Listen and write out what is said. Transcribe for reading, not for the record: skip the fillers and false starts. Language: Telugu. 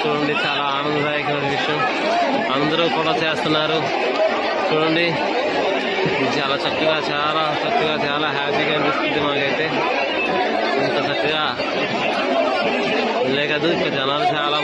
చూడండి, చాలా ఆనందదాయకమైన విషయం. అందరూ కూడా చేస్తున్నారు చూడండి. చాలా చక్కగా, చాలా చక్కగా, చాలా హ్యాపీగా అనిపిస్తుంది మాకైతే. ఇంత చక్కగా లేకదు. ఇక్కడ జనాలు చాలా